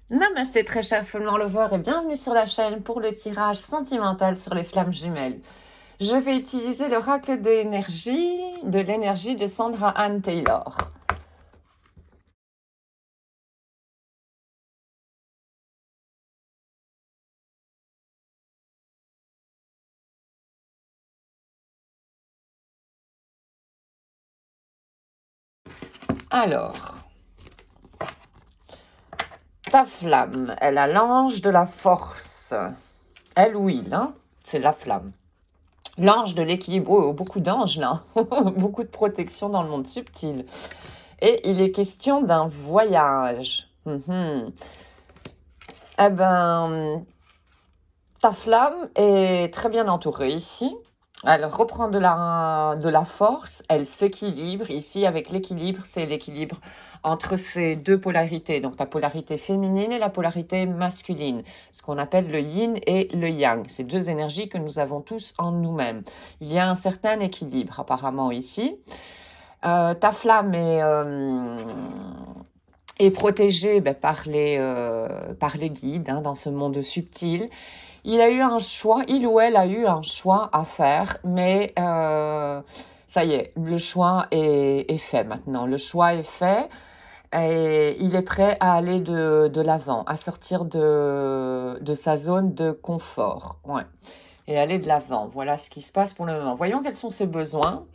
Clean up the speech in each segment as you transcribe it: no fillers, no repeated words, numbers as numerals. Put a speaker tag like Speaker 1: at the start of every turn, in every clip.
Speaker 1: Namasté très cher Fulmar Lover et bienvenue sur la chaîne pour le tirage sentimental sur les flammes jumelles. Je vais utiliser l'oracle de l'énergie de Sandra Anne Taylor. Alors, ta flamme, elle a l'ange de la force. Elle ou il, hein, c'est la flamme. L'ange de l'équilibre, oh, beaucoup d'anges là, beaucoup de protection dans le monde subtil. Et il est question d'un voyage. Eh ben, ta flamme est très bien entourée ici. Elle reprend de la force, elle s'équilibre. Ici, avec l'équilibre, c'est l'équilibre entre ces deux polarités. Donc, la polarité féminine et la polarité masculine. Ce qu'on appelle le yin et le yang. Ces deux énergies que nous avons tous en nous-mêmes. Il y a un certain équilibre, apparemment, ici. Ta flamme est protégée par les guides dans ce monde subtil. Il ou elle a eu un choix à faire, mais ça y est, le choix est fait maintenant. Le choix est fait et il est prêt à aller de l'avant, à sortir de sa zone de confort. Ouais. Et aller de l'avant. Voilà ce qui se passe pour le moment. Voyons quels sont ses besoins.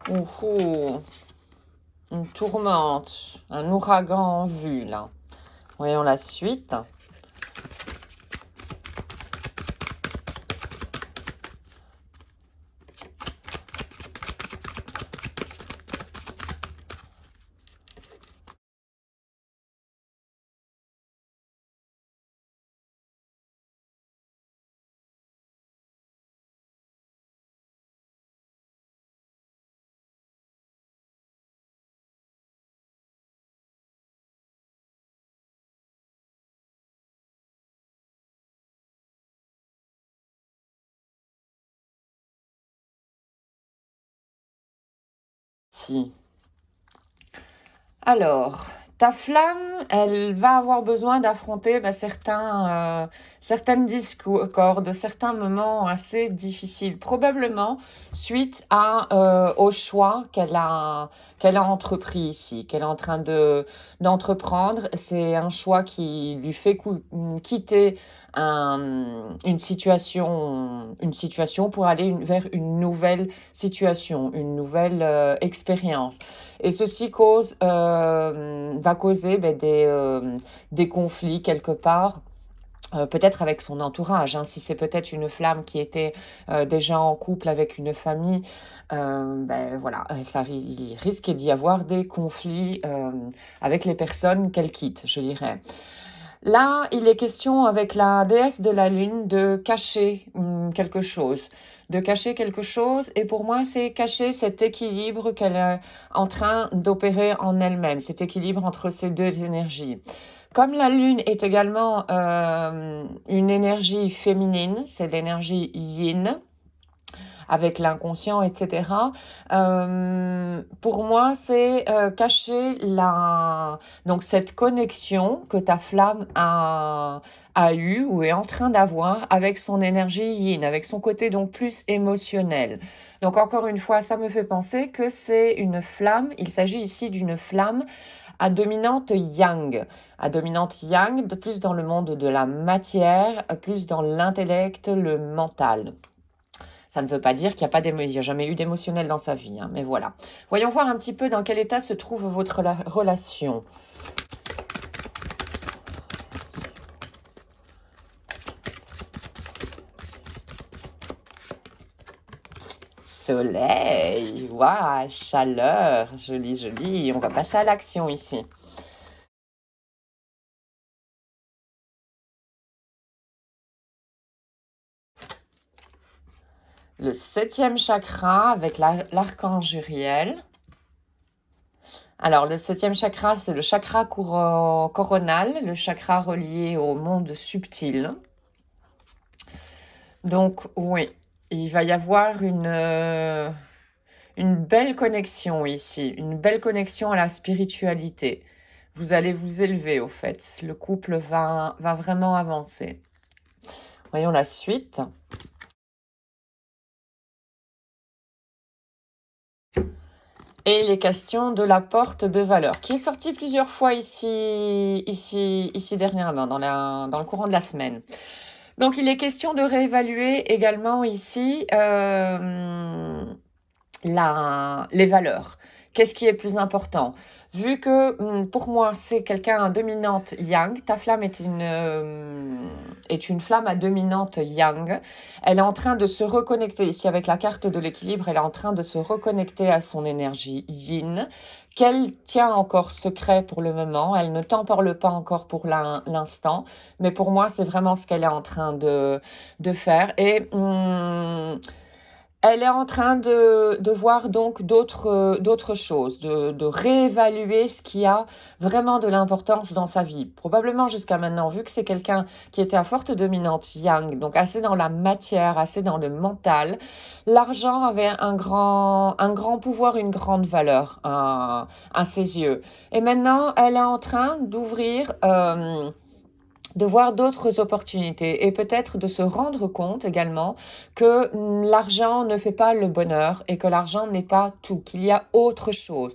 Speaker 1: Ouhou, une tourmente, un ouragan en vue là. Voyons la suite. Si. Alors, ta flamme, elle va avoir besoin d'affronter certaines discordes, certains moments assez difficiles, probablement suite au choix qu'elle a entrepris ici, qu'elle est en train d'entreprendre. C'est un choix qui lui fait quitter une situation pour aller vers une nouvelle situation, une nouvelle expérience. Et ceci va causer des conflits quelque part. Peut-être avec son entourage, hein, si c'est peut-être une flamme qui était déjà en couple avec une famille, voilà, il risque d'y avoir des conflits avec les personnes qu'elle quitte, je dirais. Là, il est question avec la déesse de la lune de cacher quelque chose. De cacher quelque chose, et pour moi, c'est cacher cet équilibre qu'elle est en train d'opérer en elle-même, cet équilibre entre ces deux énergies. Comme la lune est également une énergie féminine, c'est l'énergie yin, avec l'inconscient, etc. Pour moi, c'est cacher donc cette connexion que ta flamme a eue ou est en train d'avoir avec son énergie yin, avec son côté donc plus émotionnel. Donc encore une fois, ça me fait penser que c'est une flamme, il s'agit ici d'une flamme à dominante yang, de plus dans le monde de la matière, plus dans l'intellect, le mental. Ça ne veut pas dire qu'il n'y a jamais eu d'émotionnel dans sa vie, hein, mais voilà. Voyons voir un petit peu dans quel état se trouve votre relation. Soleil, waouh, chaleur, joli, joli. On va passer à l'action ici. Le 7e chakra avec l'archange Uriel. Alors, le 7e chakra, c'est le chakra coronal, le chakra relié au monde subtil. Donc, oui, il va y avoir une belle connexion ici, une belle connexion à la spiritualité. Vous allez vous élever, au fait. Le couple va vraiment avancer. Voyons la suite. Et les questions de la porte de valeur, qui est sortie plusieurs fois ici dernièrement, dans le courant de la semaine. Donc, il est question de réévaluer également ici les valeurs. Qu'est-ce qui est plus important? Vu que pour moi, c'est quelqu'un dominante yang, ta flamme est une flamme à dominante yang. Elle est en train de se reconnecter, ici avec la carte de l'équilibre, elle est en train de se reconnecter à son énergie yin, qu'elle tient encore secret pour le moment. Elle ne t'en parle pas encore pour l'instant, mais pour moi, c'est vraiment ce qu'elle est en train de faire. Et elle est en train de voir donc d'autres choses, de réévaluer ce qui a vraiment de l'importance dans sa vie. Probablement jusqu'à maintenant, vu que c'est quelqu'un qui était à forte dominante yang, donc assez dans la matière, assez dans le mental, l'argent avait un grand pouvoir, une grande valeur à ses yeux. Et maintenant, elle est en train d'ouvrir... de voir d'autres opportunités et peut-être de se rendre compte également que l'argent ne fait pas le bonheur et que l'argent n'est pas tout, qu'il y a autre chose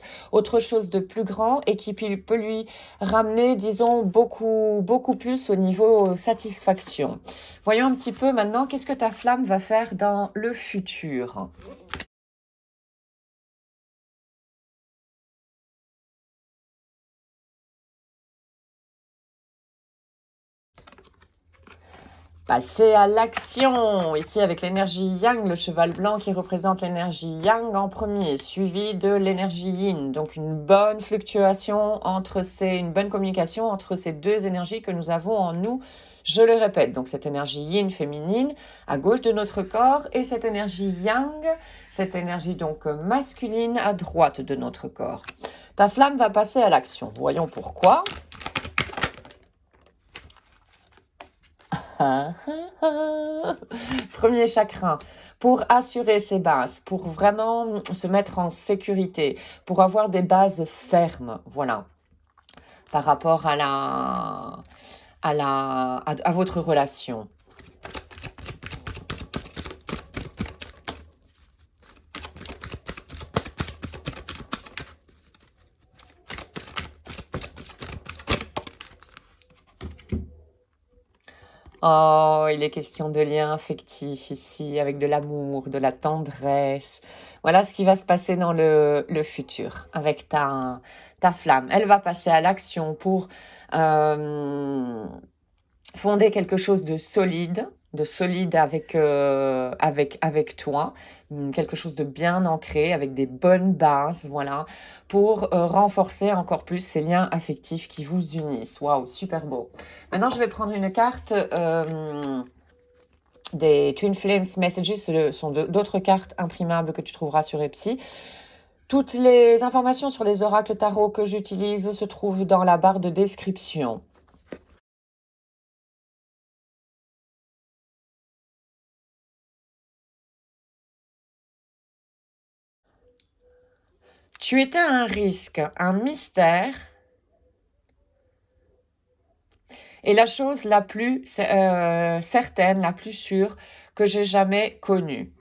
Speaker 1: de plus grand et qui peut lui ramener, disons, beaucoup plus au niveau satisfaction. Voyons un petit peu maintenant, qu'est-ce que ta flamme va faire dans le futur ? Passer à l'action, ici avec l'énergie yang, le cheval blanc qui représente l'énergie yang en premier, suivi de l'énergie yin. Donc une bonne fluctuation une bonne communication entre ces deux énergies que nous avons en nous. Je le répète, donc cette énergie yin féminine à gauche de notre corps et cette énergie yang, cette énergie donc masculine à droite de notre corps. Ta flamme va passer à l'action. Voyons pourquoi. Premier chakra, pour assurer ses bases, pour vraiment se mettre en sécurité, pour avoir des bases fermes, voilà, par rapport à votre relation. Oh, il est question de liens affectifs ici, avec de l'amour, de la tendresse. Voilà ce qui va se passer dans le futur avec ta flamme. Elle va passer à l'action pour fonder quelque chose de solide avec toi, quelque chose de bien ancré, avec des bonnes bases, voilà, pour renforcer encore plus ces liens affectifs qui vous unissent. Waouh, super beau. Maintenant, je vais prendre une carte des Twin Flames Messages, ce sont d'autres cartes imprimables que tu trouveras sur Epsi. Toutes les informations sur les oracles tarot que j'utilise se trouvent dans la barre de description. Tu étais un risque, un mystère, et la chose la plus certaine, la plus sûre que j'ai jamais connue.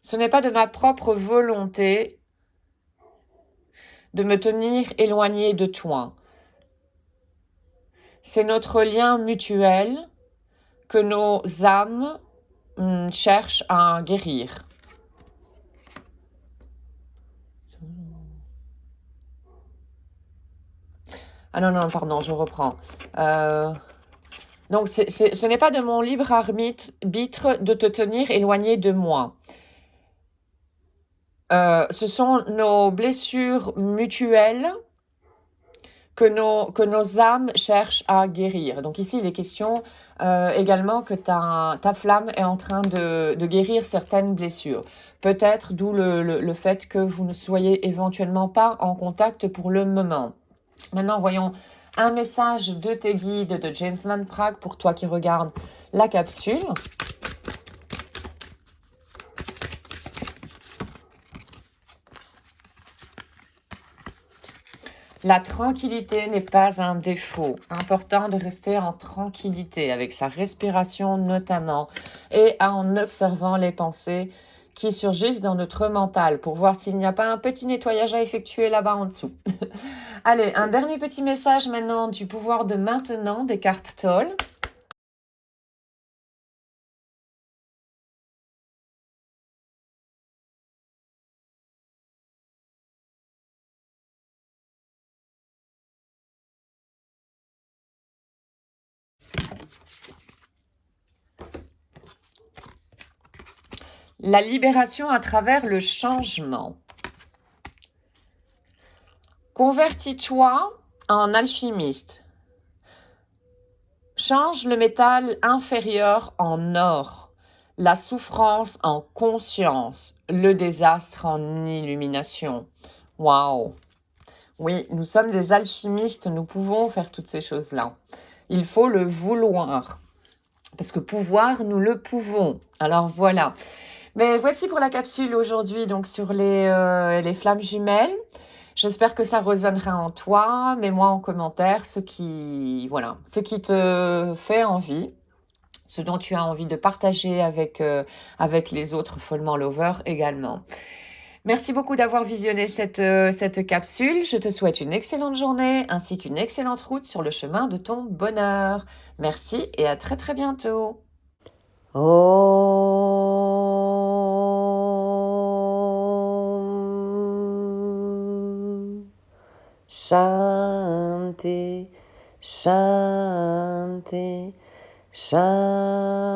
Speaker 1: Ce n'est pas de ma propre volonté de me tenir éloignée de toi. C'est notre lien mutuel que nos âmes cherchent à guérir. Ah non, pardon, je reprends. Donc, ce n'est pas de mon libre arbitre de te tenir éloigné de moi. Ce sont nos blessures mutuelles que nos âmes cherchent à guérir. Donc ici, il est question également que ta flamme est en train de guérir certaines blessures. Peut-être d'où le fait que vous ne soyez éventuellement pas en contact pour le moment. Maintenant, voyons un message de tes guides de James Van Praagh pour toi qui regardes la capsule. La tranquillité n'est pas un défaut. Important de rester en tranquillité avec sa respiration notamment et en observant les pensées qui surgissent dans notre mental pour voir s'il n'y a pas un petit nettoyage à effectuer là-bas en dessous. Allez, un dernier petit message maintenant du pouvoir de maintenant des cartes Toll. La libération à travers le changement. Convertis-toi en alchimiste. Change le métal inférieur en or, la souffrance en conscience, le désastre en illumination. Waouh! Oui, nous sommes des alchimistes, nous pouvons faire toutes ces choses-là. Il faut le vouloir, parce que pouvoir, nous le pouvons. Alors voilà. Mais voici pour la capsule aujourd'hui, donc sur les flammes jumelles. J'espère que ça résonnera en toi. Mets-moi en commentaire ce qui te fait envie, ce dont tu as envie de partager avec les autres follement lovers également. Merci beaucoup d'avoir visionné cette capsule. Je te souhaite une excellente journée ainsi qu'une excellente route sur le chemin de ton bonheur. Merci et à très très bientôt. Om Shanti Shanti Shanti